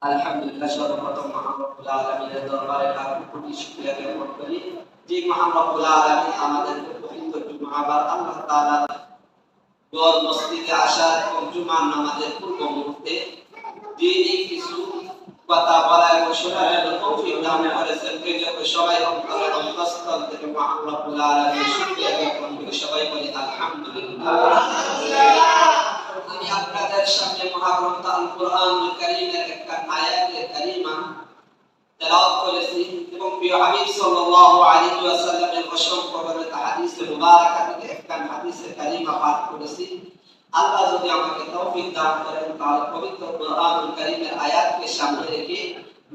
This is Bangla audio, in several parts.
আলহামদুলিল্লাহ, সর্বপ্রথম মহান রব্বুল আলামিনের দরবারে লাখ কোটি শুকরিয়া জ্ঞাপন করি যে মহান রব্বুল আলামিন আমাদেরকে পবিত্র জুমআবার আল্লাহ তাআলা ঘর মসজিদে আসার এবং জুমার নামাজের পূর্ব মুহূর্তে দিনই কিছু কথা বলা এবং শোনার তৌফিক দান করেছেন। এই জন্য সবাই অন্তঃস্থল থেকে মহান রব্বুল আলামিনের শুকরিয়া জ্ঞাপন করি। সবাই বলি আলহামদুলিল্লাহ। আমি আপনাদের সামনে মহাগ্রন্থ আল কোরআনুল কারীমের একটা আয়াতে কারীমা তেলাওয়াত করেছি এবং প্রিয় হাবিব সাল্লাল্লাহু আলাইহি ওয়াসাল্লামের অসংখ্য বর্ণিত হাদিসে মুবারাকা থেকে একটা হাদিসে কারীমা পাঠ করেছি। আল্লাহ যদি আমাকে তৌফিক দান করেন তাহলে পবিত্র কোরআনুল কারীমের আয়াতকে সামনে রেখে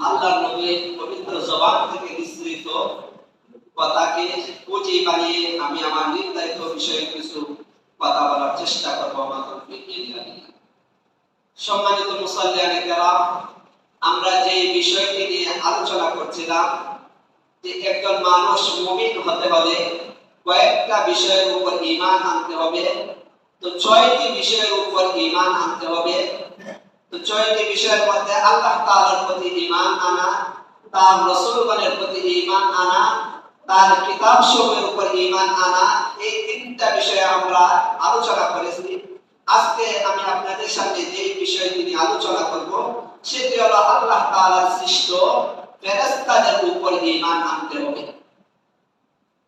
আল্লাহর নবীর পবিত্র জবান থেকে নিঃসৃত কথাকে পুঁজি বানিয়ে আমি আমার নির্ধারিত বিষয়ে কিছু কথা বলার চেষ্টা করবো। আমার তৌফিক দিয়ে সম্মানিত মুসাল্লিয়ানে কেরাম, আমরা যে বিষয়টি নিয়ে আলোচনা করছিলাম যে একজন মানুষ মুমিন হতে হলে কয়েকটা বিষয়ের উপর ঈমান আনতে হবে। তো 6টি বিষয়ের উপর ঈমান আনতে হবে। তো 6টি বিষয়ের মধ্যে আল্লাহ তাআলার প্রতি ঈমান আনা, তার রাসূলগণের প্রতি ঈমান আনা, তার কিতাবসমূহের উপর ঈমান আনা, এই 3টা বিষয়ে আমরা আলোচনা করেছি। আজকে আমি আপনাদের সামনে যে বিষয়টি নিয়ে আলোচনা করব সেটি হলো আল্লাহ তাআলার সৃষ্ট ফেরেশতাদের উপর ঈমান আনতে হবে।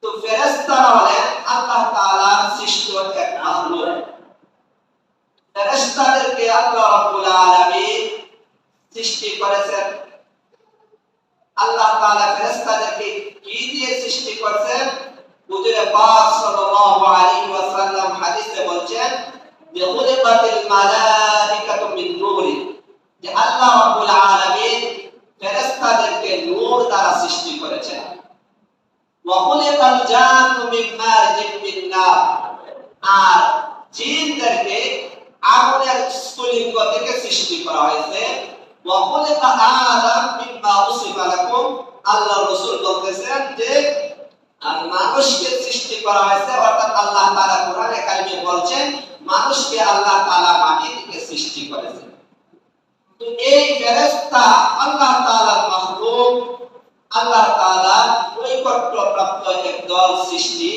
তো ফেরেশতারা হলেন আল্লাহ তাআলার সৃষ্ট এক মাখলুক। ফেরেশতাদেরকে আল্লাহ রাব্বুল আলামিন সৃষ্টি করেছেন। আল্লাহ তাআলা ফেরেশতাদেরকে কি দিয়ে সৃষ্টি করেছেন? হুজুরে পাক সাল্লাল্লাহু আলাইহি ওয়াসাল্লাম হাদিসে বলেন যে খুলিকাতিল মালাইকাতু মিন নূরি, যে আল্লাহ রাব্বুল আলামিন ফেরেশতাদেরকে নূর দ্বারা সৃষ্টি করেছেন। ওয়া খুলিকাল জান্নু মিন মারজিন মিন নার, আর জিনদেরকে আগুনের স্ফুলিঙ্গ থেকে সৃষ্টি করা হয়েছে। ওয়া খুলিকা আদম মিম্মা উসিফা লাকুম, আল্লাহর রাসূল বলতেছেন যে আর মানুষকে সৃষ্টি করা হয়েছে, অর্থাৎ আল্লাহ তাআলা কোরআনে কারিমে বলেন মানুষকে আল্লাহ তাআলা মাটি থেকে সৃষ্টি করেছেন। তো এই ফেরেশতা আল্লাহ তাআলার মাখলুক, আল্লাহ তাআলা নৈকট্য প্রাপ্ত একদল সৃষ্টি।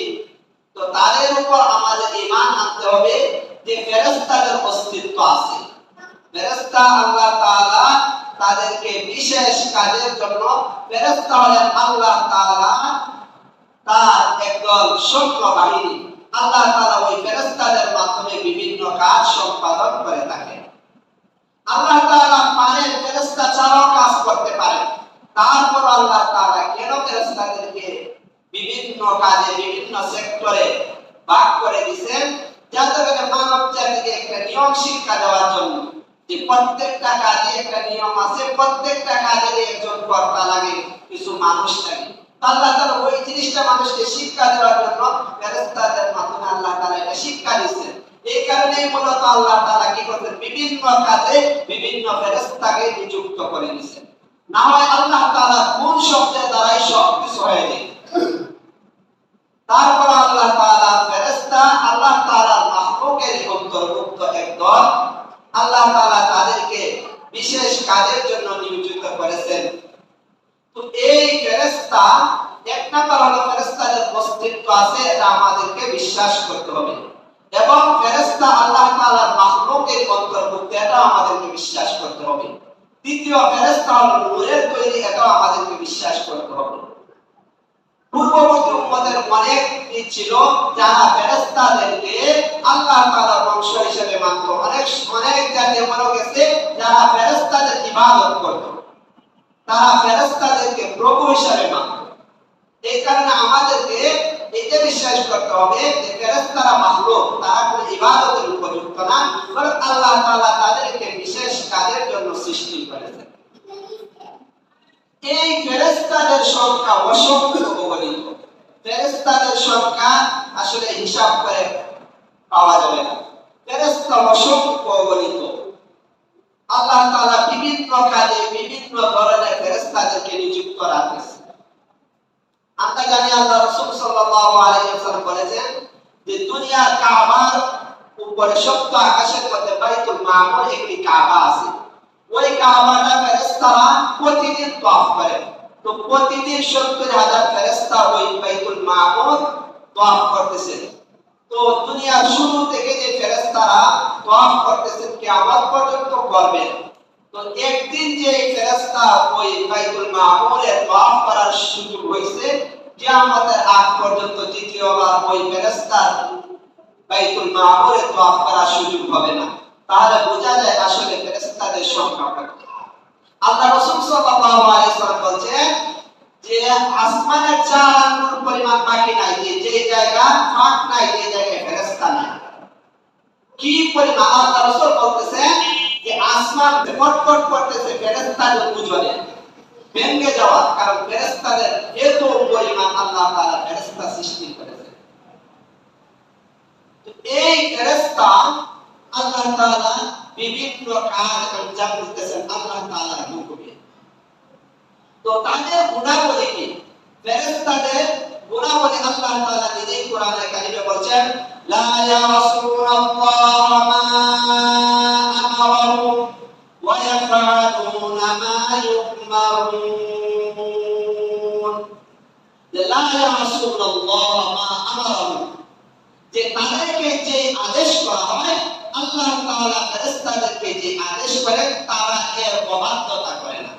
তো তাদের উপর আমাদের ঈমান আনতে হবে যে ফেরেশতাদের অস্তিত্ব আছে। ফেরেশতা আল্লাহ তাআলা তাদেরকে বিশেষ কাজের জন্য, ফেরেশতা হলেন আল্লাহ তাআলা তার একদল সৈন্য বাহিনী। আল্লাহ তাআলা ওই ফেরেশতাদের মাধ্যমে বিভিন্ন কাজ সম্পাদন করে থাকেন। আল্লাহ তাআলা পারেন ফেরেশতা ছাড়াও কাজ করতে পারেন, তারপর আল্লাহ তাআলা কেন ফেরেশতাদেরকে বিভিন্ন কাজে বিভিন্ন সেক্টরে ভাগ করে দিয়েছেন? যাতে করে মানব জাতিকে একটা নিয়ম শিক্ষা দেওয়ার জন্য যে প্রত্যেকটা কাজে একটা নিয়ম আছে, প্রত্যেকটা কাজের একজন কর্তা লাগে, কিছু মানুষ লাগে। আল্লাহ তাআলা ওই জিনিসটা মানুষকে শিক্ষা দেওয়ার জন্য ফেরেশতাদের মাধ্যমে আল্লাহ তাআলা এটা শিক্ষা দিয়েছেন। এই কারণেই মূলত আল্লাহ তাআলা কি করতেন? বিভিন্ন কাজে বিভিন্ন ফেরেশতাকে নিযুক্ত করে দিয়েছেন। না হয় আল্লাহ তাআলা কোন শব্দের দ্বারাই সব কিছু হয়ে যায়। তারপর আল্লাহ তাআলা ফেরেশতা আল্লাহ তাআলার মাখলুকের অন্তর্ভুক্ত একদল। আল্লাহ তাআলা তাদেরকে বিশেষ কাজের জন্য নিয়োজিত করেছেন। তো এই ফেরেশতা এক নাম্বার হলো ফেরেশতাদের অস্তিত্ব আছে, এটা আমাদেরকে বিশ্বাস করতে হবে। এবং ফেরেশতা আল্লাহ তাআলার মাখলুকের অন্তর্ভুক্ত, এটা আমাদেরকে বিশ্বাস করতে হবে। দ্বিতীয়, ফেরেশতা হলো নূরের তৈরি, এটা আমাদেরকে বিশ্বাস করতে হবে। পূর্ববর্তী উম্মতের অনেক ছিল যারা ফেরেশতাদেরকে আল্লাহ তাআলার বংশ হিসেবে মানত। অনেক জাতি এমন গেছে যারা ফেরেশতাদের ইবাদত করত, তারা ফেরেশতাদেরকে প্রভু হিসেবে মানত। এই কারণে আমাদেরকে এটা বিশ্বাস করতে হবে যে ফেরেশতারা মাখলুক, তারা কোনো ইবাদতের উপযুক্ত না, বরং আল্লাহ তাআলা তাদেরকে বিশেষ কাজের জন্য সৃষ্টি করেছেন। এই ফেরেশতাদের সংখ্যা অসংখ্য অগণিত। ফেরেশতাদের সংখ্যা আসলে হিসাব করে পাওয়া যাবে না। ফেরেশতা অসংখ্য অগণিত। আল্লাহ তাআলা বিভিন্ন কাজে বিভিন্ন ধরনের ফেরেশতাদেরকে নিযুক্ত রাখেছেন। আমরা জানি আল্লাহ রাসূল সাল্লাল্লাহু আলাইহি ওয়াসাল্লাম বলেছেন যে দুনিয়ার কাবার উপরে সপ্ত আকাশের মধ্যে বাইতুল মামুর একটি কাবা আছে। ওই কাবাটা ফেরেশতারা প্রতিদিন তওয়াফ করে। তো প্রতিদিন ৭০,০০০ ফেরেশতা ওই বাইতুল মামুর তওয়াফ করতেছে। তো দুনিয়ার শুরু থেকে যে ফেরেশতারা তওয়াফ করতেছেন কিয়ামত পর্যন্ত করবেন। তো একদিন যে ফেরেশতা ওই বাইতুল মামুরে তওয়াফ করার সুযোগ হইছে, কিয়ামতের আগ পর্যন্ত দ্বিতীয়বার ওই ফেরেশতার বাইতুল মামুরে তওয়াফ করার সুযোগ হবে না। তাহলে বোঝা যায় আসলে ফেরেশতাদের সংখ্যা কত। আল্লাহ রাসূল সাল্লাল্লাহু আলাইহি ওয়াসাল্লাম বলেন যে আসমানের ৪ আঙ্গুল পরিমাণ বাকি নাই, যে জায়গা ফাঁক নাই, যে জায়গায় ফেরেশতা নাই। কি পরিমাণ! আল্লাহ রাসূল বলতেছে যে আসমান কটকট করতেছে ফেরেশতাদের বুঝলে ভেঙে যাওয়া, কারণ ফেরেশতাদের এত পরিমাণ আল্লাহ তাআলা ফেরেশতা সৃষ্টি করেছে। তো এই ফেরেশতা আল্লাহ তাআলা বিভিন্ন কাজ আঞ্জাম দিতেছেন আল্লাহ তাআলার হুকুমে। তো তাদের গুণাবলী কি? ফেরেশতাদের গুণাবলী আল্লাহ তাআলা নিজেই কোরআনে কারিমে বলেন, লা ইয়াসুনাল্লাহ মা আমারুহু ওয়া ইয়াফআলুনা মা ইউমারুন। লা ইয়াসুনাল্লাহ মা আমারুহু, যে তাদেরকে যে আদেশ করা হয়, আল্লাহ তাআলা ফেরেশতাদেরকে যে আদেশ করেন তারা এর অবাধ্যতা করে না।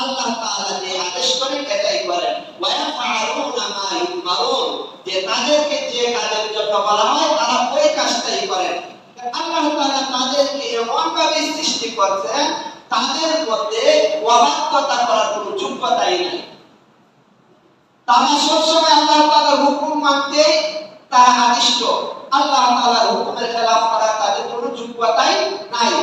আল্লাহ তাআলা যে আদেশ করেন এটাই করেন। ওয়া ইয়াফআলুনা মা ইউমারুন, যে তাদেরকে যে কাজের জন্য বলা হয় তারা ওই কাজটাই করেন। আল্লাহ তাআলা তাদেরকে এমন ভাবে সৃষ্টি করেছেন তাদের মধ্যে অবাধ্যতা করার কোনো যোগ্যতাই নেই। তারা সবসময় আল্লাহ তাআলার হুকুম মানতে তারা আদিষ্ট। আল্লাহ তাআলার হুকুমের খেলাফ করা তাদের কোনো যোগ্যতাই নাই।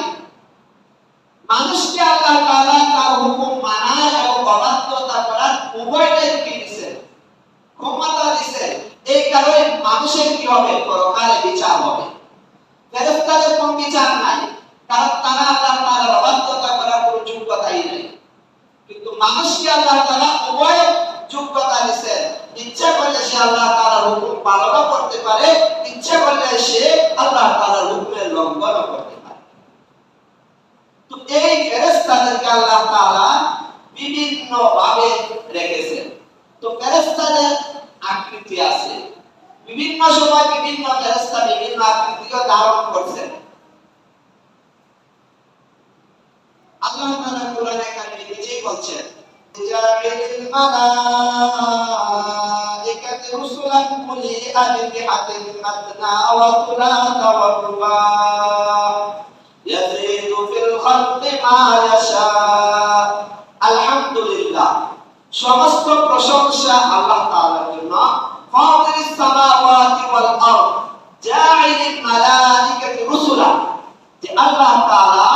মানুষকে আল্লাহ তাআলা তার হুকুম মানা এবং অবাধ্যতা করার উভয়টাই দিয়েছেন, ক্ষমতা দিয়েছেন। এই কারণে মানুষের কি হবে? পরকালে বিচার হবে। ফেরেশতাদের কোনো বিচার নাই, কারণ তারা আল্লাহ তাআলার অবাধ্যতা করার কোনো যোগ্যতাই নাই। কিন্তু মানুষকে আল্লাহ তাআলা উভয় যোগ্যতা দিয়েছেন। ইচ্ছা করলে সে আল্লাহ তাআলার হুকুম পালন করতে পারে, ইচ্ছা করলে সে আল্লাহ তাআলার হুকুমের লঙ্ঘন করতে পারে। তো এই ফেরেশতাদেরকে আল্লাহ তাআলা বিভিন্ন ভাবে রেখেছেন। তো ফেরেশতাদের আকৃতি আছে, বিভিন্ন সময় বিভিন্ন ফেরেশতা বিভিন্ন আকৃতিও ধারণ করছেন। আল্লাহ তাআলা কোরআনে কারিমে নিজেই বলছেন, জাইলিল মালাইকাতি রুসুলান উলি আজনিহাতিন মাসনা ওয়া থুলাথা ওয়া রুবা ইয়াজিদু ফিল খালকি মা ইয়াশা। আলহামদুলিল্লাহ, সমস্ত প্রশংসা আল্লাহ তাআলার জন্য। ফাতিরিস সামাওয়াতি ওয়াল আরদ জাইলিল মালাইকাতি রুসুলা, যে আল্লাহ তাআলা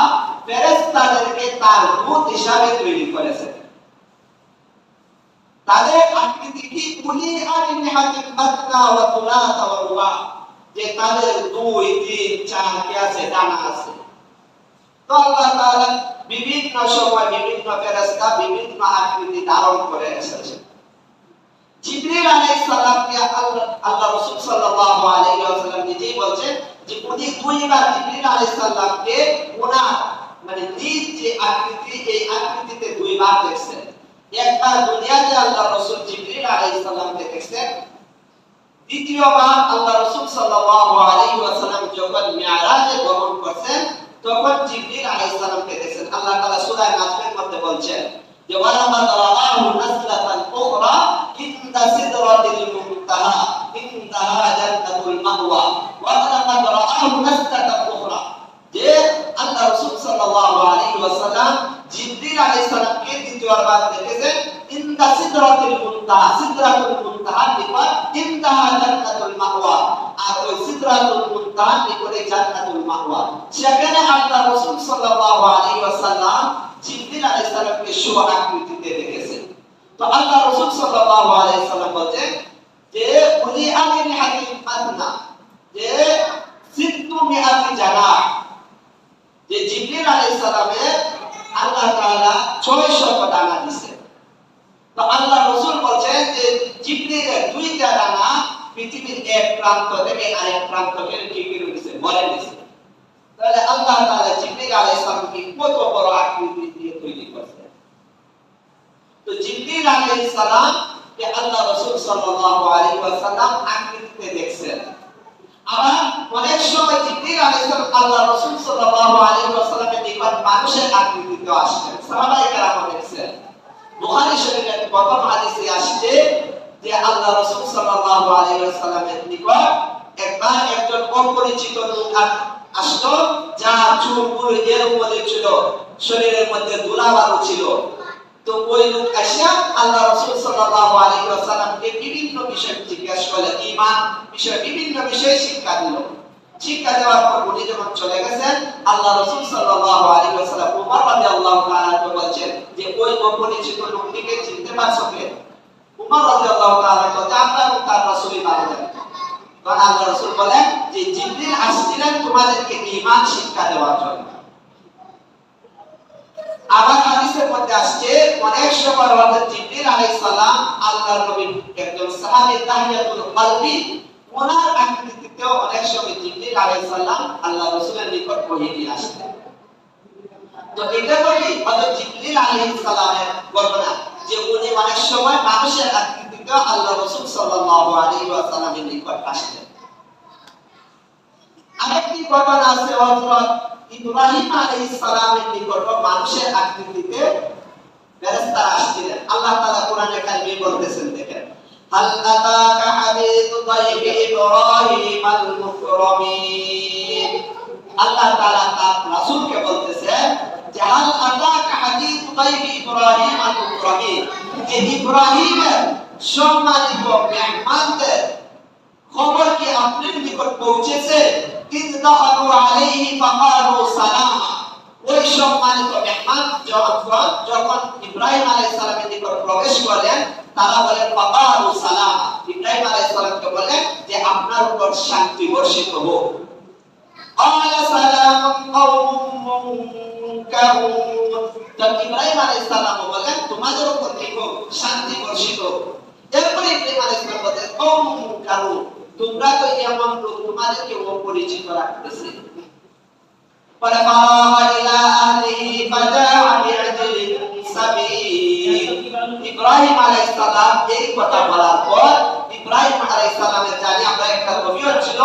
ফেরেশতাদেরকে তার দূত হিসাবে তৈরি করেছেন। তাদের আকৃতি কি? উলি আজনিহাতিন মাসনা ওয়া থুলাথা ওয়া রুবা, যে তাদের 2, 3, 4 কি আছে, ডানা আছে। তো আল্লাহ তাআলা বিভিন্ন সময় বিভিন্ন ফেরেশতা বিভিন্ন আকৃতি ধারণ করে এসেছেন। জিবরিল আলাইহিস সালামকে আল্লাহ রাসূল সাল্লাল্লাহু আলাইহি ওয়াসাল্লাম নিজেই বলেন যে উনি 2 বার জিবরিল আলাইহিস সালামকে ওনার মানে নিজ যে আকৃতি, এই আকৃতিতে 2 বার দেখছেন। একবার দুনিয়াতে আল্লাহ রাসূল জিবরিল আলাইহিস সালামকে দেখছেন, দ্বিতীয়বার আল্লাহ রাসূল সাল্লাল্লাহু আলাইহি ওয়াসাল্লাম যখন মিরাজে গমন করেছেন তখন জিবরিল আলাইহিস সালামকে দেখছেন। আল্লাহ তাআলা সূরা নাজমের মধ্যে বলছেন যে ওয়ালাকাদ রাআহু নাসলাতান উখরা ইনদা সিদরাতিল মুনতাহা ইনদাহা জান্নাতুল মাওয়া ওয়ালাকাদ রাআহু নাসলাতান উখরা, যে আল্লাহ রাসূল সাল্লাল্লাহু আলাইহি ওয়াসাল্লাম জিবরিল আলাইহিস সালামকে দ্বিতীয়বার দেখেছেন ইনদা সিদরাতিল মুনতাহা, সিদরাতুল মুনতাহা নিকট ইনদাহা জান্নাতুল মাওয়া, আর ওই সিদরাতুল মুনতাহা নিকটে জান্নাতুল মাওয়া। সেখানে আল্লাহ রাসূল সাল্লাল্লাহু আলাইহি ওয়াসাল্লাম জিবরিল আলাইহিস সালামকে শুভ আকৃতিতে দেখেছেন। তো আল্লাহ রাসূল সাল্লাল্লাহু আলাইহি ওয়াসাল্লাম বলেন যে উলি আজনিহাতিন মাসনা, যে 600 জানাহ, যে জিবরিল আলাইহিস সালামের আল্লাহ তাআলা 600 ডানা দিয়েছেন। তো আল্লাহ রাসূল বলেন যে জিবরিলের 2টা ডানা পৃথিবীর এক প্রান্ত থেকে আরেক প্রান্তকে কি করে দিয়েছে, বলে দিয়েছে। তো তাহলে আল্লাহ তাআলা জিবরিল আলাইহিস সালামকে কত বড় আকৃতি দিয়ে তৈরি করেছেন। তো জিবরিল আলাইহিস সালাম কে আল্লাহ রাসূল সাল্লাল্লাহু আলাইহি ওয়াসাল্লাম আকৃতিতে দেখছেন। আবার অনেক সময় জিবরিল আলাইহিস সালাম আল্লাহ রাসূল সাল্লাল্লাহু আলাইহি ওয়াসাল্লামের নিকট মানুষের আকৃতিতে আসছেন। সাহাবায়ে কেরাম দেখছেন। বুখারী শরীফের প্রথম হাদিসে আসছে যে আল্লাহ রাসূল সাল্লাল্লাহু আলাইহি ওয়াসাল্লামের নিকট একবার একজন অপরিচিত লোক আসলো, যার চুলগুলো এর উপরে ছিল, শরীরের মধ্যে ধুলাবালু ছিল। তো ওই লোক আসা আল্লাহ রাসূল সাল্লাল্লাহু আলাইহি ওয়াসাল্লামকে বিভিন্ন বিষয় জিজ্ঞাসা করলেন, ঈমান বিষয় বিভিন্ন বিষয় শিক্ষা দিল। শিক্ষা দেওয়ার পর উনি যখন চলে গেছেন, আল্লাহ রাসূল সাল্লাল্লাহু আলাইহি ওয়াসাল্লাম উমর রাদিয়াল্লাহু তাআলা কে বলছেন যে ওই অপরিচিত লোকটিকে চিনতে পারছো কে? উমর রাদিয়াল্লাহু তাআলা বলতে আপনার তার রাসূলই ভালো জানেন। তখন আল্লাহ রাসূল বলেন যে জিবরিল আসছিলেন তোমাদেরকে ঈমান শিক্ষা দেওয়ার জন্য। আবার হাদিসের মধ্যে আসছে অনেক সময় হযরত জিবরিল আলাইহিস সালাম আল্লাহর নবীর একজন সাহাবী তাহিয়াতুল কলবি ওনার আকৃতিতে অনেক সময় জিবরিল আলাইহিস সালাম আল্লাহ রাসূলের নিকট ওহী নিয়ে আসতেন। তো এটা বলি হযরত জিবরিল আলাইহিস সালামের ঘটনা যে উনি অনেক সময় মানুষের আকৃতিতে আল্লাহ রাসূল সাল্লাল্লাহু আলাইহি ওয়াসাল্লামের নিকট আসতেন। আরেকটি ঘটনা আছে হযরত ইব্রাহিম আলাইহিস সালামের নিকট মানুষের আকৃতিতে ফেরেশতারা আসছিলেন। আল্লাহ তাআলা কোরআনে কারিমে বলতেছেন, দেখেন, হাল আতাকা হাদিসু দাইফি ইব্রাহিম আল মুকরামিন। আল্লাহ তাআলা তার রাসূলকে বলতেছেন যে হাল আতাকা হাদিসু দাইফি ইব্রাহিম আল মুকরামিন, যে ইব্রাহিমের সম্মানিত মেহমানদের খবর কি আপনার নিকট পৌঁছেছে? ইদ দাখালু আলাইহি ফাকালু সালামা। ওই সম্মানিত মেহমান যখন ইব্রাহিম আলাইহিস সালামের নিকট প্রবেশ করলেন, তারা বলেন ফাকালু সালামা। ইব্রাহিম আলাইহিস সালামকে বলেন যে আপনার উপর শান্তি বর্ষিত হোক। ক্বালা সালামুন কওমুন মুনকারুন। তো ইব্রাহিম আলাইহিস সালাম বলেন তোমাদের উপর কি হোক, শান্তি বর্ষিত হোক। এরপরে ইব্রাহিম আলাইহিস সালাম বলেন কওমুন মুনকারুন, তোমরা তো এমন লোক, তোমাদেরকে অপরিচিত রাখতেছে। ফারাফা ইলা আহলিহি ফাদাআ বিআজলিন সামিন। ইব্রাহিম আলাইহিস সালাম এই কথা বলার পর ইব্রাহিম আলাইহিস সালামের জানি আমরা একটা তবিয়ত ছিল,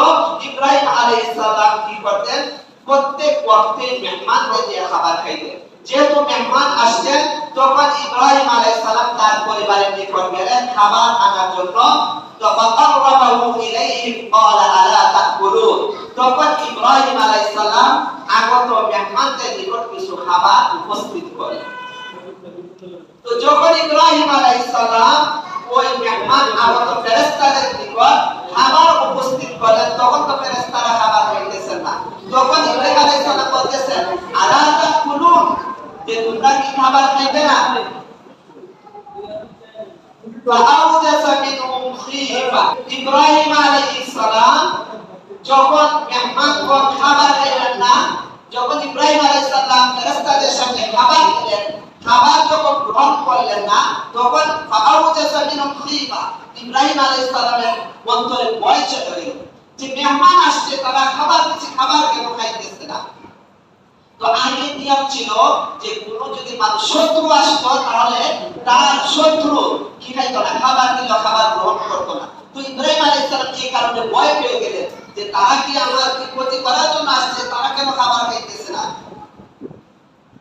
ইব্রাহিম আলাইহিস সালাম কি করতেন? প্রত্যেক ওয়াক্তে মেহমানদের দিয়ে খাবার খাইতেন। যেহেতু মেহমান আসছেন, তখন ইব্রাহিম আলাইহিস সালাম তার পরিবারের নিকট গেলেন খাবার আনার জন্য। তখন ইব্রাহিম আলাইহিস সালাম আগত মেহমানদের নিকট কিছু খাবার উপস্থিত করেন। তো যখন ইব্রাহিম আলাইহিস সালাম ওই মেহমান আগত ফেরেশতাদের নিকট খাবার উপস্থিত করেন, তখন তো ফেরেশতারা খাবার খাইতেছেন না। তখন ইব্রাহিম আলাইহিস সালাম বলতেছেন আলা তাকুলুন, যে তোমরা কি খাবার খাইবে না? ইব্রাহিম আলাইহিস সালাম যখন মেহমানগণ খাবার খাইলেন না, যখন ইব্রাহিম আলাইহিস সালাম ফেরেশতাদের সামনে খাবার খেলেন, খাবার যখন গ্রহণ করলেন না, তখন ইব্রাহিম আলাইহিস সালামের অন্তরে ভয় চলে এলো যে মেহমান আসছে, তারা খাবার দিচ্ছে, খাবার কেন খাইতেছে না। তো আগে নিয়ম ছিল যে কোনো যদি মানুষ শত্রু আসতো, তাহলে তার শত্রু কি খাইতো না, খাবার দিল খাবার গ্রহণ করতো না। তো ইব্রাহিম আলাইহিস সালাম এই কারণে ভয় পেয়ে গেলেন যে তারা কি আমার ক্ষতি করার জন্য আসছে, তারা কেন খাবার খাইতেছে না।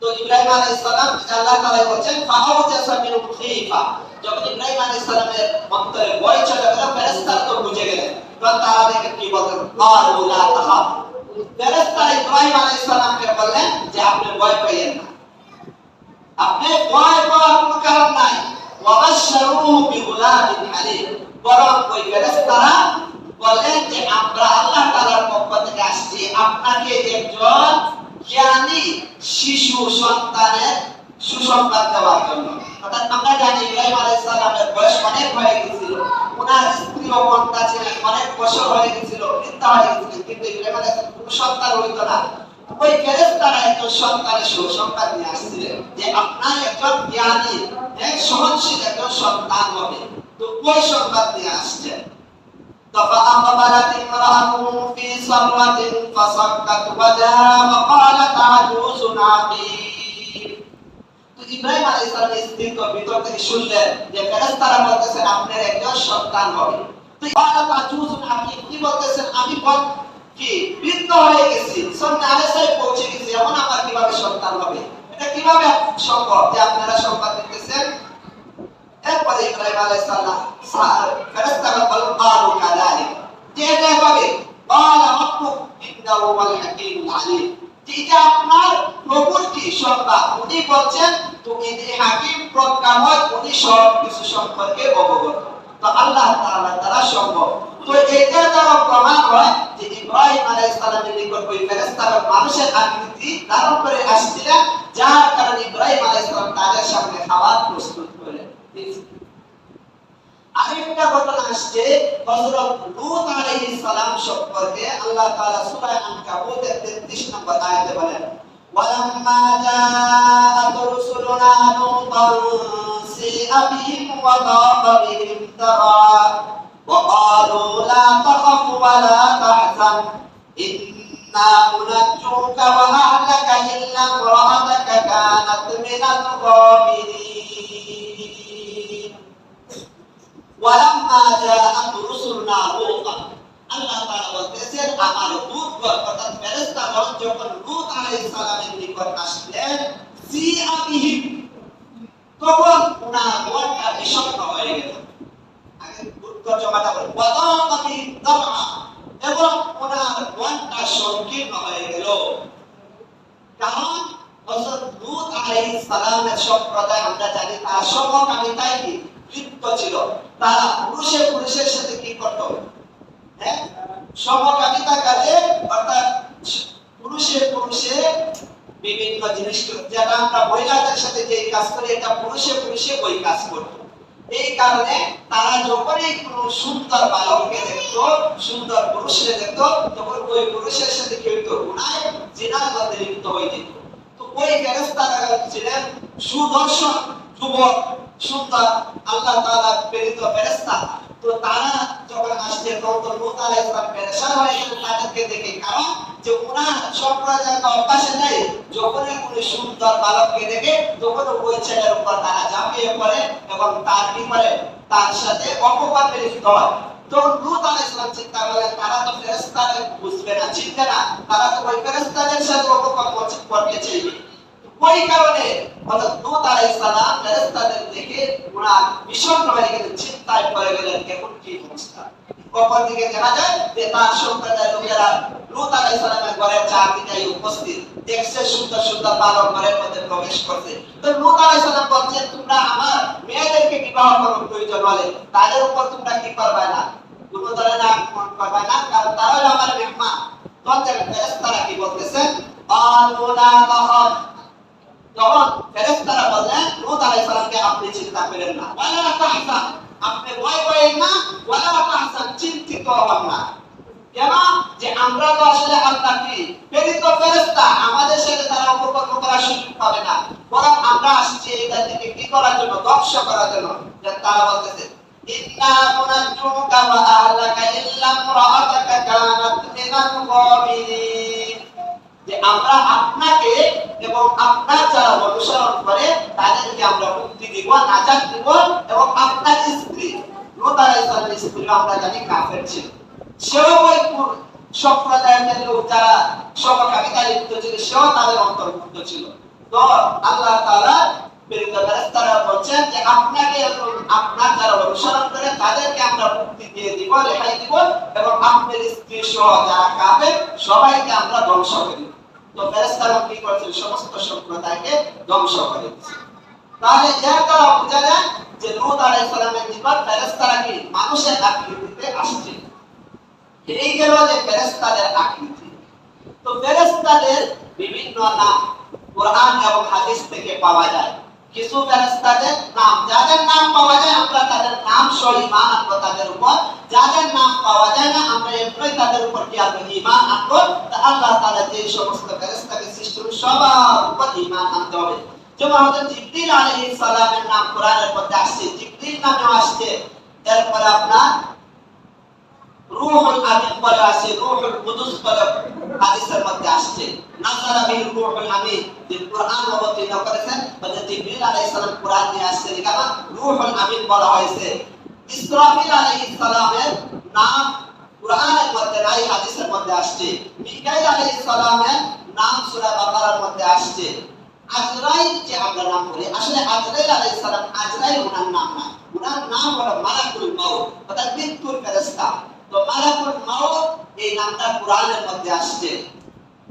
তো ইব্রাহিম আলাইহিস সালাম আল্লাহ তাআলা বলেন ফাআউজাসা মিনহু খাইফা। যখন ইব্রাহিম আলাইহিস সালামের অন্তরে ভয় চলে গেল, ফেরেশতারা তো বুঝে গেলেন। তখন তারা দেখে কি বলেন, ক্বালু লা তাখাফ। ফেরেশতারা ইব্রাহিম আলাইহিস সালামকে বললেন যে আপনি ভয় পাইয়েন না, আপনি ভয় পাওয়ার কোনো কারণ নাই। ওয়াবাশশারুহু বিগুলামিন হালিম। বরং ওই ফেরেশতারা বলেন যে আমরা আল্লাহ তাআলার পক্ষ থেকে আসছি আপনাকে একজন জ্ঞানী শিশু সন্তানের সুসংবাদ দেওয়ার জন্য। অর্থাৎ আমরা জানি ইব্রাহিম আলাইহিস সালামের বয়স অনেক হয়ে গিয়েছিল, ওনার স্ত্রী ও কন্যা ছিলেন, অনেক বছর হয়ে গিয়েছিল, বৃদ্ধা হয়ে গিয়েছিল, কিন্তু ইব্রাহিম আলাইহিস সালাম কোনো সন্তান হইতো না। ওই ফেরেশতারা একজন সন্তানের সুসংবাদ নিয়ে আসছিলেন যে আপনার একজন জ্ঞানী, এক সহনশীল একজন সন্তান হবে। তো ওই সংবাদ নিয়ে আসছেন। فأقبلت امرأته في صرة فصكت وجهها وقالت عجوز عقيم. তো ইব্রাহিম আলাইহিস সালামের স্ত্রী তো ভিতর থেকে শুনলেন যে ফেরেশতারা বলতেছেন আপনার একজন সন্তান হবে। তো قالت عجوز عقيم কি বলতেছেন আমি কি বৃদ্ধ হয়ে গেছি, সন্তান আলাইসাই পৌঁছে গেছি, এখন আমার কিভাবে সন্তান হবে? এটা কিভাবে সম্ভব যে আপনারা সংবাদ দিতেছেন? এরপরে ইব্রাহিম আলাইহিস সালাম ফেরেশতারা বলেন কালু কাযালিক, যে এটা হবে ক্বালা রাব্বুক ইন্নাহু ওয়াল হাকীমুল আলীম, যেটা আপনার প্রভুর কি সংবাদ, উনি বলছেন তুমি যে হাকিম প্রজ্ঞাময়, উনি সব কিছু সম্পর্কে অবগত। তো আল্লাহ তাআলার দ্বারা সম্ভব। তো এটা দ্বারা প্রমাণ হয় যে ইব্রাহিম আলাইহিস সালামের নিকট ওই ফেরেশতারা মানুষের আকৃতি ধারণ করে আসছিলেন, যার কারণে ইব্রাহিম আলাইহিস সালাম তাদের সামনে খাবার প্রস্তুত করলেন। আরেকটা ঘটনা আসছে হযরত লূত আলাইহিস সালাম সম্পর্কে। আল্লাহ তাআলা সূরা আনকাবুতের 33 নম্বর আয়াতে বলেন ওয়ালাম্মা জাআত রুসুলুনা লূতান সিআ বিহিম ওয়া দাqa বিহিম দারা ওয়া ক্বালু লা তাখাফ ওয়া লা তাহজান ইন্না মুনাজ্জুকা ওয়া আহলাকা ইল্লা ইমরাআতাকা কানাত মিনাল গাবিরিন। ওয়ালাম্মা জাআত রুসুলুনা লূতান, আল্লাহ তাআলা বলতেছেন আমার দূতগণ অর্থাৎ ফেরেশতাগণ যখন লূত আলাইহিস সালামের নিকট আসলেন, সিআ বিহিম, তখন ওনার মনটা বিষণ্ণ হয়ে গেল। আগে তর্জমাটা বলি ওয়া দাকা বিহিম দারআ, এবং ওনার মনটা সংকীর্ণ হয়ে গেল। কারণ হযরত লূত আলাইহিস সালামের সম্প্রদায় আমরা জানি তারা সমকামিতায় কি লিপ্ত ছিল। তারা পুরুষের সাথে কি করত? হ্যাঁ, সমকামিতা কাজে, অর্থাৎ পুরুষে বিভিন্ন জিনিস, যেটা আমরা মহিলাদের সাথে যে কাজ করি এটা পুরুষে ওই কাজ করত। এই কারণে তারা যখনই কোনো সুন্দর বালককে দেখতো, সুন্দর পুরুষকে দেখতো, তখন ওই পুরুষের সাথে কেউ তো গুনাহ জিনার মধ্যে লিপ্ত হয়ে যেত। তো ওই ফেরেশতারা ছিলেন সুদর্শন যুবক, সুন্দর, আল্লাহ তাআলা প্রেরিত ফেরেশতা। তো তারা যখন আসছে তখন লূত আলাইহিস সালাম পেরেশান হয়ে গেলেন তাদেরকে দেখে। কারণ যে ওনার সম্প্রদায়ের অভ্যাসে নেই, যখনই কোনো সুন্দর বালককে দেখে তখন ওই ছেলের উপর তারা ঝাঁপিয়ে পড়ে এবং তার কি করে, তার সাথে অপকর্মে লিপ্ত হয়। তো লূত আলাইহিস সালাম চিন্তা করলেন তারা তো ফেরেশতাদের বুঝবে না, চিনবে না, তারা তো ওই ফেরেশতাদের সাথে অপকর্ম করতে চাইবে। ওই কারণে হযরত লূত আলাইহিস সালাম ফেরেশতাদের দেখে ওনার বিষণ্ণ হয়ে গেলেন, চিন্তায় পড়ে গেলেন এখন কি অবস্থা। কখন দিকে দেখা যায় যে তার সম্প্রদায়ের লোকেরা লূত আলাইহিস সালামের ঘরের চারদিকে উপস্থিত, দেখছে সুন্দর সুন্দর বালক ঘরের মধ্যে প্রবেশ করছে। তো লূত আলাইহিস সালাম বলছেন তোমরা আমার মেয়েদেরকে বিবাহ করো প্রয়োজন হলে, তাদের উপর তোমরা কি করবে না, কোনো ধরনের আক্রমণ করবে না, কারণ তারা হলো আমার মেহমান। তখন ফেরেশতারা কি বলতেছেন ক্বালু লা তাখাফ, তখন ফেরেশতারা বললেন লূত আলাইহিস সালামকে আপনি চিন্তা করেন না, ওয়ালা তাহজান, আপনি ভয় করেন না, ওয়ালা তাহজান, চিন্তিত হবেন না। কেন? যে আমরা তো আসলে আল্লাহ কি প্রেরিত ফেরেশতা, আমাদের সাথে তারা অপকর্ম করার সুযোগ পাবে না, বরং আমরা আসছি এদেরকে কি করার জন্য, ধ্বংস করার জন্য। যে তারা বলতেছে ইন্না মুনাজ্জুকা ওয়া আহলাকা ইল্লা ইমরাআতাকা কানাত মিনাল গাবিরিন, যে আমরা আপনাকে এবং আপনার যারা অনুসরণ করে তাদেরকে আমরা মুক্তি দিব, নাজাত দিব, এবং আপনার স্ত্রী লূত আলাইহিস সালামের স্ত্রী আমরা জানি কাফের ছিল, সেও ওই সম্প্রদায়ের লোক যারা সমকামিতায় লিপ্ত ছিল, সেও তাদের অন্তর্ভুক্ত ছিল। তো আল্লাহ তাআলা প্রেরিত ফেরেশতারা বলছেন যে আপনাকে এবং আপনার যারা অনুসরণ করে তাদেরকে আমরা মুক্তি দিয়ে দিব, রেহাই দিব, এবং আপনার স্ত্রী সহ যারা কাফের সবাইকে আমরা ধ্বংস করে দিব। তো ফেরেশতারা কি করেছিল, সমস্ত সম্প্রদায়কে ধ্বংস করে দিয়েছে। তাহলে এর দ্বারা বোঝা যায় যে লূত আলাইহিস সালামের নিকট ফেরেশতারা কি মানুষের আকৃতিতে আসছে। এই গেল যে ফেরেশতাদের আকৃতি। তো ফেরেশতাদের বিভিন্ন নাম কোরআন এবং হাদিস থেকে পাওয়া যায়। কিছু ফেরেশতাদের নাম, যাদের নাম পাওয়া যায় আমরা তাদের নাম সহ ঈমান আনবো তাদের উপর, যাদের নাম পাওয়া যায় না আমরা এমনি তাদের উপর কি আনবো, ঈমান আনবো। তা আল্লাহ তাআলা যে সমস্ত ফেরেশতাকে সৃষ্টি করেছেন সবার উপর ঈমান আনতে হবে। যেমন হযরত জিবরিল আলাইহিস সালামের নাম কোরআনের মধ্যে আসছে, জিবরিল নামেও আসছে। এরপর আপনার রূহুল আমিন বলে আসে, রূহুল কুদুস বলে হাদিসের মধ্যে আসছে। নাযালা বিহি রূহুল আমিন, যে কোরআন অবতীর্ণ করেছেন, হযরত জিবরিল আলাইহিস সালাম কোরআন নিয়ে আসছেন, এখানে রূহুল আমিন বলা হয়েছে। ইসরাফিল আলাইহিস সালামের নাম কোরআনের মধ্যে নাই, হাদিসের মধ্যে আসছে। মিকাইল আলাইহিস সালামের নাম সূরা বাকারার মধ্যে আসছে। আজরাইল যে আমরা নাম বলি, আসলে আজরাইল আলাইহিস সালাম আজরাইল ওনার নাম না, ওনার নাম হলো মালাকুল মাউত, অর্থাৎ মৃত্যুর ফেরেশতা। তো মালাকুল মাউত এই নামটা কোরআনের মধ্যে আসছে।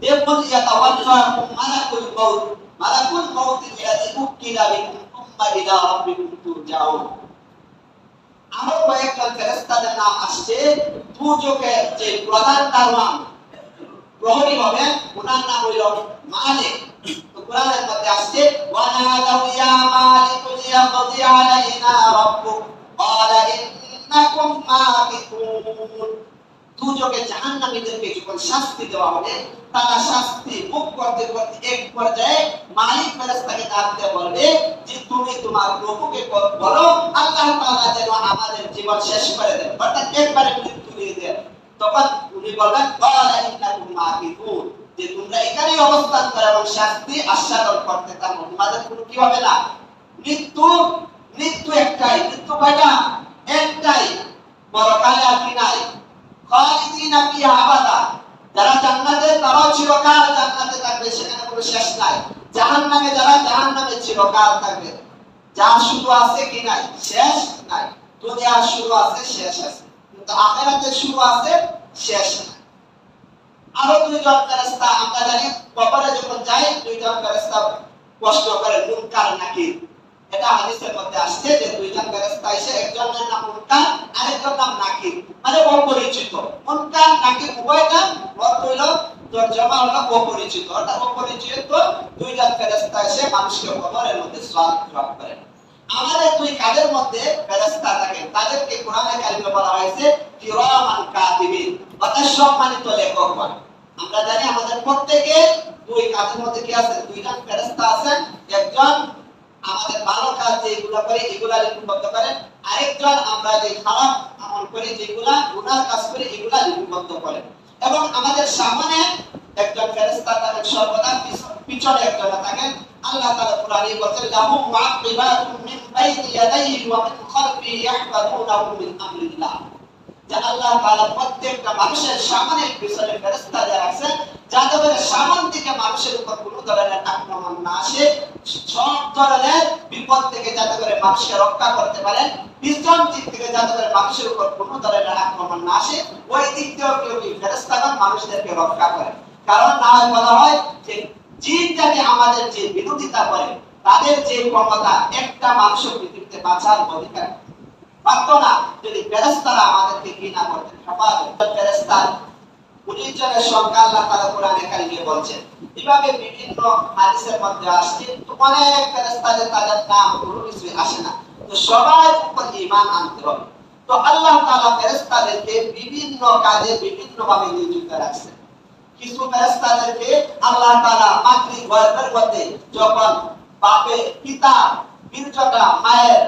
দেববুল ইয়াতাওয়াল্লাকুম মালাকুল মাউত, মালাকুল মাউত আল্লাযী উকিলা বিকুম সুম্মা ইলা রাব্বিকুম তুরজাউন। আরো কয়েকজন ফেরেশতাদের নাম আসছে। দুজকের যে প্রধান দারোয়ান প্রহরী হবে, ওনার নাম হইল মালিক। তো কোরআনের মধ্যে আসছে ওয়ানাদাউ ইয়া মালিকু লিয়াকদি আলাইনা রাব্বুক ক্বালা ইন্নাকুম মাকিতুন। দুজকে জাহান্নামীদেরকে যখন শাস্তি দেওয়া হবে, তারা শাস্তি ভোগ করতে করতে এক পর্যায়ে মালিক ফেরেশতাকে ডাকতে বলবে যে তুমি তোমার প্রভুকে বলো আল্লাহ তাআলা যেন আমাদের জীবন শেষ করে দেন, অর্থাৎ একবারে মৃত্যু দিয়ে দেন। তখন উনি বলবেন ক্বালা ইন্নাকুম মাকিতুন, যে তোমরা এখানেই অবস্থান করো এবং শাস্তি আস্বাদন করতে থাকো, তোমাদের কোনো কি হবে না। মৃত্যু মৃত্যু একটাই, মৃত্যু কয়টা? একটাই, পরকালে আর কি নাই। খালিদিনা ফিহা আবাদা, যারা জান্নাতে তারাও চিরকাল জান্নাতে থাকবে, সেখানে কোনো শেষ নাই। জাহান্নামে যারা জাহান্নামে চিরকাল থাকবে, যার শুরু আছে কি নাই, শেষ নাই। দুনিয়ার শুরু আছে, শেষ আছে, কিন্তু আখিরাতে শুরু আছে, শেষ নাই। আরো দুইজন ফেরেশতা আমরা জানি, কবরে যখন যাই দুইজন ফেরেশতা প্রশ্ন করে মুনকার নাকির। এটা হাদিসের মধ্যে আসছে যে দুইজন ফেরেশতা এসে, একজনের নাম মুনকার, আরেকজনের নাম নাকির, মানে অপরিচিত। মুনকার নাকির উভয়টা অর্থ হলো তরজমা হলো অপরিচিত, অর্থাৎ অপরিচিত দুইজন ফেরেশতা এসে মানুষকে কবরের মধ্যে সওয়াল জবাব করেন। আমাদের দুই কাদের মধ্যে ফেরেশতা থাকেন, তাদেরকে কোরআনে কারিমে বলা হয়েছে কিরামান কাতিবিন, অর্থাৎ সম্মানিত লেখকগণ। আমরা জানি আমাদের প্রত্যেকে দুই কাজের মধ্যে কি আছে, দুইজন ফেরেশতা আছেন। একজন আমাদের ভালো কাজ যেগুলো করি এগুলা লিপিবদ্ধ করেন, আরেকজন আমরা যে খারাপ আমল করি, যেগুলা গুনাহ কাজ করি, এগুলা লিপিবদ্ধ করেন। এবং আমাদের সামনে একজন ফেরেশতা থাকেন, সর্বদা পিছনে একজন থাকেন। আল্লাহ তাআলা কোরআনে বলেন লাহুম মুআকিবাতুম মিন বাইনি ইয়াদাইহি ওয়া মিন খালফিহি ইয়াহফাযুনাহু মিন আমরিল্লাহ, যে আল্লাহ তাআলা প্রত্যেকটা মানুষের সামনে পিছনে ফেরেশতা যারা আছে, যাতে করে সামন থেকে মানুষের উপর কোনো ধরনের আক্রমণ না আসে, সব ধরনের বিপদ থেকে যাতে করে মানুষকে রক্ষা করতে পারেন, পিছন দিক থেকে যাতে করে মানুষের উপর কোনো ধরনের আক্রমণ না আসে, ওই দিক থেকেও কেউ ফেরেশতাগণ মানুষদেরকে রক্ষা করে। কারণ না হয় বলা হয় যে জিন যাতে আমাদের যে বিরোধিতা করে, তাদের যে ক্ষমতা, একটা মানুষের পৃথিবীতে বাঁচার অধিকার পারত না যদি ফেরেশতারা আমাদেরকে ঘৃণা করতেন। ফেরেশতা 19 জনের সংখ্যা আল্লাহ তাআলা কোরআনে কারিমে বলছেন। এভাবে বিভিন্ন হাদিসের মধ্যে আসছে। তো অনেক ফেরেশতাদের তাদের নাম কোনো কিছু আসে না, তো সবার উপর ঈমান আনতে হবে। তো আল্লাহ তাআলা ফেরেশতাদেরকে বিভিন্ন কাজে বিভিন্ন ভাবে নিযুক্ত রাখছেন। কিছু ফেরেশতাদেরকে আল্লাহ তাআলা মাতৃ গর্ভের মধ্যে যখন বাপে পিতা বীর্যটা মায়ের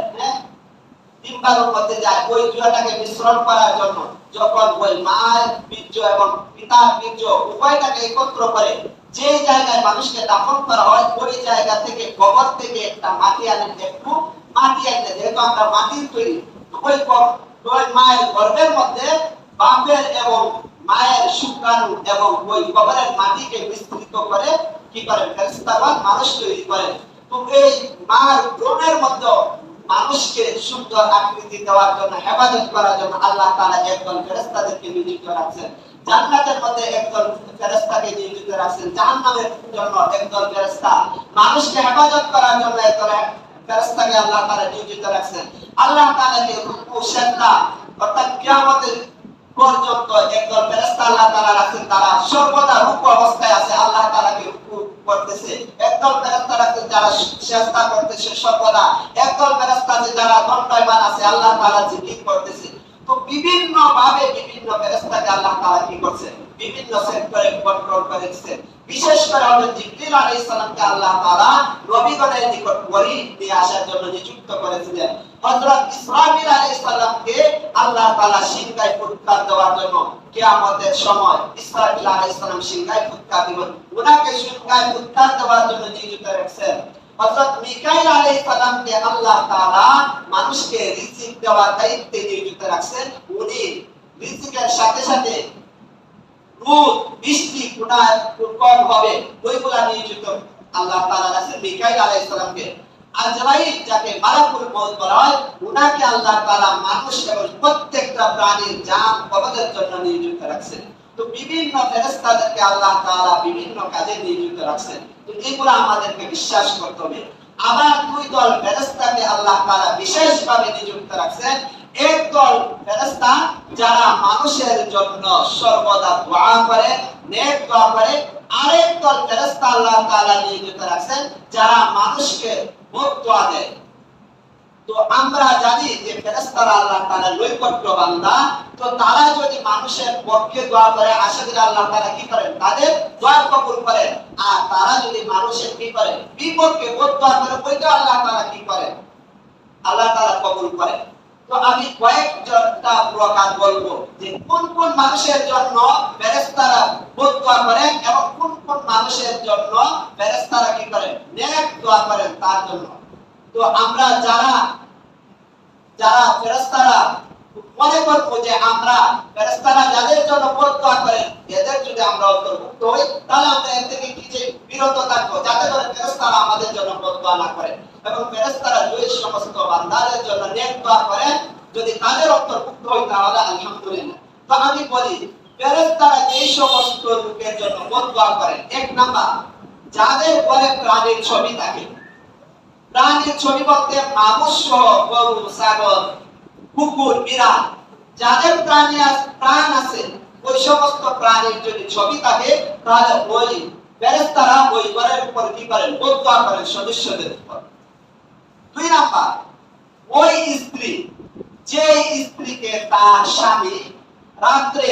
ডিম্বাণুর মধ্যে যায়, ওই জুয়াটাকে মিশ্রণ করার জন্য যখন ওই মায়ের বীর্য এবং পিতার বীর্য উভয়টাকে একত্র করে যে জায়গায় মানুষকে দাফন করা হয়, ওই জায়গা থেকে কবর থেকে একটা মাটি আনেন, একটু মাটি আনতে, যেহেতু আমরা মাটির তৈরি, ওই মায়ের গর্ভের মধ্যে বাপের এবং মায়ের শুক্রাণু এবং ওই কবরের মাটিকে মিশ্রিত করে কি করেন ফেরেশতাগণ মানুষ তৈরি করেন। তো এই মার ভ্রূণের মধ্যে মানুষকে সুন্দর আকৃতি দেওয়ার জন্য, হেফাজত করার জন্য আল্লাহ তাআলা একজন ফেরেশতাদেরকে নিযুক্ত রাখছেন। জান্নাতের মধ্যে একজন ফেরেশতাকে নিযুক্ত রাখছেন, জাহান্নামের জন্য একজন ফেরেশতা, মানুষকে হেফাজত করার জন্য একজন ফেরেশতাকে আল্লাহ তাআলা নিযুক্ত রাখছেন। আল্লাহ তাআলাকে রুকু সিজদা অর্থাৎ কিয়ামতের পর্যন্ত একজন ফেরেশতা আল্লাহ তাআলা রাখছেন, তারা সর্বদা রুকু অবস্থায় আছে, আল্লাহ তাআলাকে রুকু করতেছে। একদল ফেরেশতা রাখছেন যারা সিজদা করতেছে সর্বদা, একদল ফেরেশতা আছে যারা দণ্ডায়মান আছে, আল্লাহ তাআলা জিকির করতেছে। তো বিভিন্ন ভাবে বিভিন্ন ফেরেশতাকে আল্লাহ তাআলা কি করছেন বিভিন্ন সেক্টরে কন্ট্রোল করেছেন। বিশেষ করে হযরত জিবরিল আলাইহিস সালামকে আল্লাহ তাআলা নবীগণের নিকট ওহী নিয়ে আসার জন্য নিযুক্ত করেছিলেন। হযরত ইসরাফিল আলাইহিস সালামকে আল্লাহ তাআলা সিংহায় ফুৎকার দেওয়ার জন্য কিয়ামতের সময় ইসরাফিল আলাইহিস সালাম সিংহায় ফুৎকার দিবেন, উনাকে সিংহায় ফুৎকার দেওয়ার জন্য নিযুক্ত করেছেন। হযরত মিকাইল আলাইহিস সালামকে আল্লাহ তাআলা মানুষকে রিজিক দেওয়ার দায়িত্বে নিযুক্ত রাখছেন। উনি রিজিকের সাথে সাথে রোদ বৃষ্টি কোন হবে ওইগুলা নিযুক্ত আল্লাহ তাআলা রাখছেন মিকাইল আলাইহিস সালামকে। আজরাইল যাকে মালাকুল মউত বলা হয়, উনাকে আল্লাহ তাআলা মানুষ এবং প্রত্যেকটা প্রাণীর জান কবজের জন্য নিযুক্ত রাখছেন। তো বিভিন্ন ফেরেশতাদেরকে আল্লাহ তাআলা বিভিন্ন কাজে নিযুক্ত রাখছেন। তো এগুলো আমাদেরকে বিশ্বাস করতে হবে। আবার দুই দল ফেরেশতাকে আল্লাহ তাআলা বিশেষভাবে নিযুক্ত রাখছেন। এক দল ফেরেশতা যারা মানুষের জন্য সর্বদা দোয়া করে, নেক দোয়া করে। আরেক দল ফেরেশতা আল্লাহ তাআলা নিযুক্ত রাখছেন যারা মানুষকে বদদোয়া দেয়। তো আমরা জানি যে ফেরেশতারা আল্লাহ তাআলার নৈকট্য বান্দা। তো তারা যদি মানুষের পক্ষে দোয়া করে, আশা করি আল্লাহ তাআলা কি করেন, তাদের দোয়া কবুল করেন। আর তারা যদি মানুষের কি করে, বিপক্ষে বদদোয়া করে, ওইটা আল্লাহ তাআলা কি করেন, আল্লাহ তাআলা কবুল করেন। তো আমি কয়েকটা প্রকার বলবো যে কোন কোন মানুষের জন্য ফেরেশতারা বদদোয়া করেন এবং কোন কোন মানুষের জন্য ফেরেশতারা কি করেন, নেক দোয়া করেন তার জন্য। তো আমরা যারা ফেরেশতারা মনে করব যে আমরা ফেরেশতারা যাদের জন্য বদদোয়া করেন এদের যদি আমরা অন্তর্ভুক্ত হই, তাহলে আমরা এর থেকে কি যে বিরত থাকবো, যাতে করে ফেরেশতারা আমাদের জন্য বদদোয়া না করে। এবং ফেরেশতারা যে সমস্ত বান্দাদের জন্য নেক দোয়া করেন, যদি তাদের অন্তর্ভুক্ত হই তাহলে আলহামদুলিল্লাহ। তো আমি বলি ফেরেশতারা যে সমস্ত লোকের জন্য বদদোয়া করেন, এক নাম্বার যাদের ঘরে প্রাণীর ছবি থাকে। প্রাণীর ছবি বলতে মানুষ সহ গরু, ছাগল, কুকুর, বিড়াল, যাদের প্রাণ আছে ওই সমস্ত প্রাণীর যদি ছবি থাকে, তাহলে ওই ফেরেশতারা ওই ঘরের উপর কি করেন, বদদোয়া করেন সদস্যদের উপর। দুই নাম্বার, ওই স্ত্রী যে স্ত্রীকে তার স্বামী রাত্রে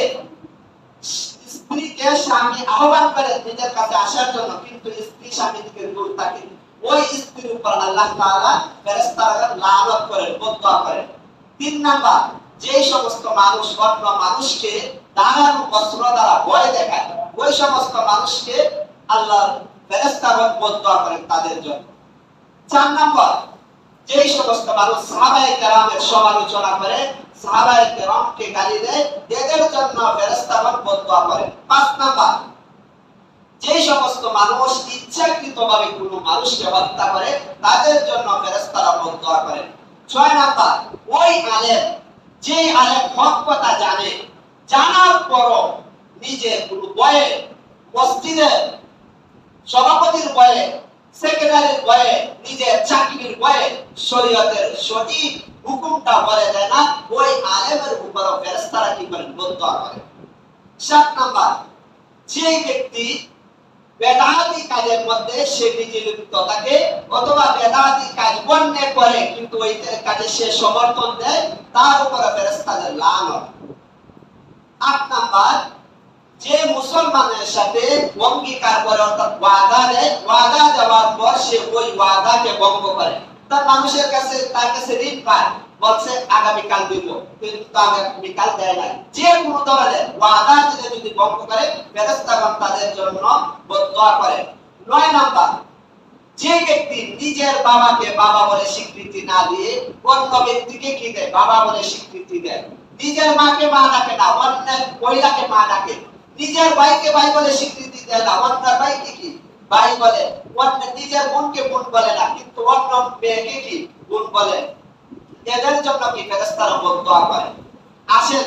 স্ত্রীকে স্বামী আহ্বান করে নিজের কাছে আসার জন্য, কিন্তু স্ত্রী স্বামী থেকে দূর থাকে, ওই স্ত্রীর উপর আল্লাহ তাআলা ফেরেশতারা লানত করেন, বদদোয়া করেন। তিন নাম্বার, যে সমস্ত মানুষ অন্য মানুষকে দাঁড়ানো অস্ত্র দ্বারা ভয় দেখায়, ওই সমস্ত মানুষকে আল্লাহ ফেরেশতারা বদদোয়া করেন তাদের জন্য। চার নাম্বার, যে সমস্ত মানুষ সাহাবায়ে কেরামের সমালোচনা করে, সাহাবায়ে কেরামকে গালি দেয়, এদের জন্য ফেরেশতারা বদদোয়া করেন। পাঁচ নাম্বার, যে সমস্ত মানুষ ইচ্ছাকৃতভাবে কোনো মানুষকে হত্যা করে তাদের জন্য ফেরেশতারা বদদোয়া করেন। ছয় নাম্বার, ওই আলেম যে আলেম হক কথা জানে, জানার পরও নিজে কোনো বয়ে, মসজিদের সভাপতির বয়ে, সেক্রেটারির বয়ে, নিজের চাকরির বয়ে শরীয়তের সঠিক হুকুমটা বলে দেয় না, ওই আলেমের উপরও ফেরেশতারা কি করেন, বদদোয়া করেন। সাত নাম্বার, যে ব্যক্তি বেদাতি কাজের মধ্যে সে নিজে লিপ্ত থাকে অথবা বেদাতি কাজ অন্য করে কিন্তু ওই কাজে সে সমর্থন দেয়, তার উপরে ফেরেশতাদের লানত। আট নাম্বার, যে মুসলমানের সাথে অঙ্গীকার করে অর্থাৎ ওয়াদা দেয়, ওয়াদা দেওয়ার পর সে ওই ওয়াদাকে ভঙ্গ করে, তার মানুষের কাছে তার কাছে ঋণ পায়, বলছে আগামীকাল দিব, কিন্তু আগামীকাল দেয় না, যে কোনো ধরনের ওয়াদা যদি ভঙ্গ করে ফেরেশতাগণ তাদের জন্য বদদোয়া করে। নয় নাম্বার, যে ব্যক্তি নিজের বাবাকে বাবা বলে স্বীকৃতি না দিয়ে অন্য ব্যক্তিকে কি দেয়, বাবা বলে স্বীকৃতি দেয়, নিজের মাকে মা ডাকে না, অন্য মহিলাকে মা ডাকে, নিজের ভাইকে ভাই বলে স্বীকৃতি দেয় না, অন্য ভাইকে কি ভাই বলে, অন্য নিজের বোনকে বোন বলে না, কিন্তু অন্য মেয়েকে কি বোন বলে, এদের জন্য কি ফেরেশতারা বদদোয়া করে। আসেন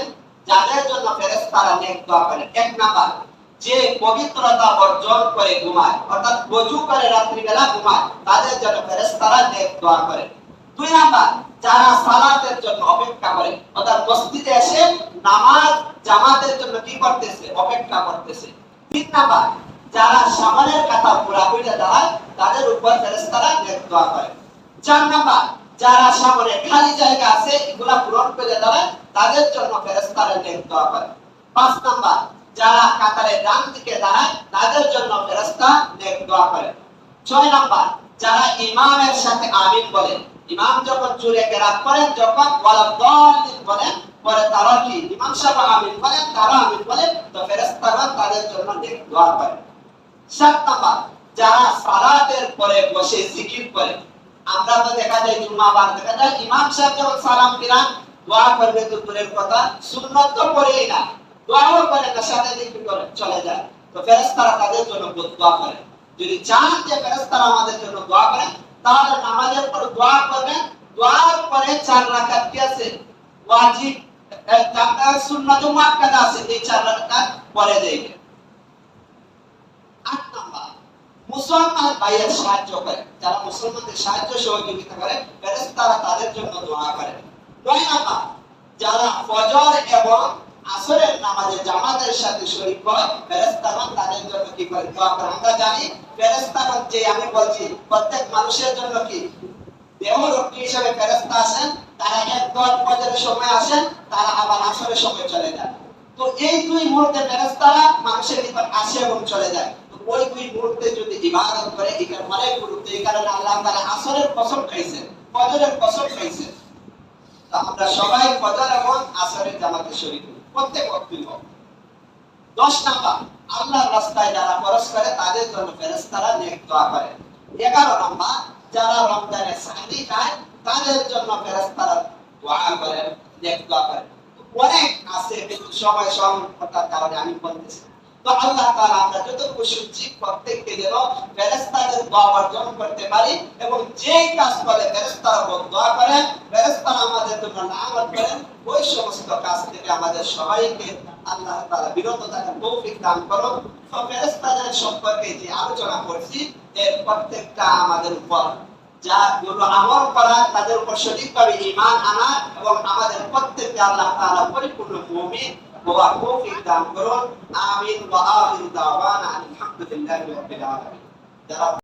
যাদের জন্য ফেরেশতারা নেক দোয়া করে। এক নাম্বার, যে পবিত্রতা অর্জন করে ঘুমায় অর্থাৎ ওযু করে রাত্রি বেলা ঘুমায়, তাদের জন্য ফেরেশতারা নেক দোয়া করে। দুই নাম্বার, যারা সালাতের জন্য অপেক্ষা করে অর্থাৎ মসজিদে এসে নামাজ জামাতের জন্য কি করতেছে, অপেক্ষা করতেছে। তিন নাম্বার, যারা সামনের কথা পুরা করে দাঁড়ায় তাদের উপর ফেরেশতারা নেক দোয়া করে। চার নাম্বার, যারা সামনে খালি জায়গা আছে এগুলা পূরণ করে দাঁড়ায় তাদের জন্য ফেরেশতারা নেক দোয়া করে। পাঁচ নাম্বার, যারা কাতারে ডান দিকে দাঁড়ায় তাদের জন্য ফেরেশতা নেক দোয়া করে। 6 নাম্বার, যারা ইমামের সাথে আমিন বলেন, ইমাম যখন জোরে কেরাত করেন, যখন ওয়ালাদ-দাল্লিন বলেন, পরে তারা কি ইমাম সাহেব আমিন বলেন, তারা আমিন বলেন, তো ফেরেশতাগণ তাদের জন্য নেক দোয়া করে। 7 নাম্বার, যারা সালাতের পরে বসে জিকির করে, আমরা তো দেখা যায় জুমা বার দেখা যায় ইমাম সাহেব যখন সালাম ফিরান দোয়া করবে তো দূরের কথা, সুন্নাত তো পড়েই না, দোয়াও করে না, সাথে জিকির করে চলে যায়। তো ফেরেশতারা তাদের জন্য দোয়া করে। যদি চান যে ফেরেশতারা আমাদের জন্য দোয়া করেন, তাহলে নামাজের পর দোয়া করবেন। দোয়ার পরে 4 রাকাত কি আছে ওয়াজিব, 4টা সুন্নাত মুআক্কাদ আছে, এই 4 রাকাত পড়ে যাইবে। 8 নাম্বার, মুসলমান ভাইয়ের সাহায্য করে, যারা মুসলমানদের সাহায্য সহযোগিতা করে ফেরেশতারা তাদের জন্য দোয়া করে। 9 নাম্বার, যারা ফজর এবং আসরের নামাজে জামাতের সাথে শরীক হয় ফেরেশতাগণ তাদের জন্য কি করে দোয়া করে। আমরা জানি ফেরেশতাগণ যে আমি বলছি প্রত্যেক মানুষের জন্য কি দেহরক্ষী হিসেবে ফেরেশতা আছেন, তারা একবার ফজরের সময় আসেন, তারা আবার আসরের সময় চলে যায়। তো এই 2 মুহূর্তে ফেরেশতারা মানুষের নিকট আসে এবং চলে যায়। তো ওই 2 মুহূর্তে যদি ইবাদত করে, এটা অনেক গুরুত্ব। এই কারণে আল্লাহ তাআলা আসরের কসম খাইছেন, ফজরের কসম খাইছেন। তো আমরা সবাই ফজর এবং আসরের জামাতে শরীক হই, প্রত্যেক ওয়াক্তে হোক। 10 নাম্বার, আল্লাহর রাস্তায় যারা খরচ করে তাদের জন্য ফেরেশতারা নেক দোয়া করে। 11 নাম্বার, যারা রমজানে সাহরি খায় তাদের জন্য ফেরেশতারা দোয়া করে, নেক দোয়া করে। অনেক আছে কিন্তু সময় সংকটের কারণে আমি বলতেছি। তো আল্লাহ তাআলা আমরা যতটুকু শুনছি প্রত্যেককে যেন ফেরেশতাদের দোয়া অর্জন করতে পারি, এবং যেই কাজ করে ফেরেশতারা দোয়া করেন, ফেরেশতারা আমাদের জন্য নামত করেন, ওই সমস্ত কাজ থেকে আমাদের সবাইকে আল্লাহ তাআলা বিরত থাকার তৌফিক দান করুন। তো ফেরেশতাদের সম্পর্কে যে আলোচনা করছি এর প্রত্যেকটা আমাদের উপর যাগুলো আমল করা, তাদের উপর সঠিকভাবে ঈমান আনা, এবং আমাদের প্রত্যেককে আল্লাহ তাআলা পরিপূর্ণ মুমিন হওয়ার তৌফিক দান করুন। আমিন ওয়া আখিরু দাওয়ানা আলহামদুলিল্লাহি রাব্বিল আলামিন। যারা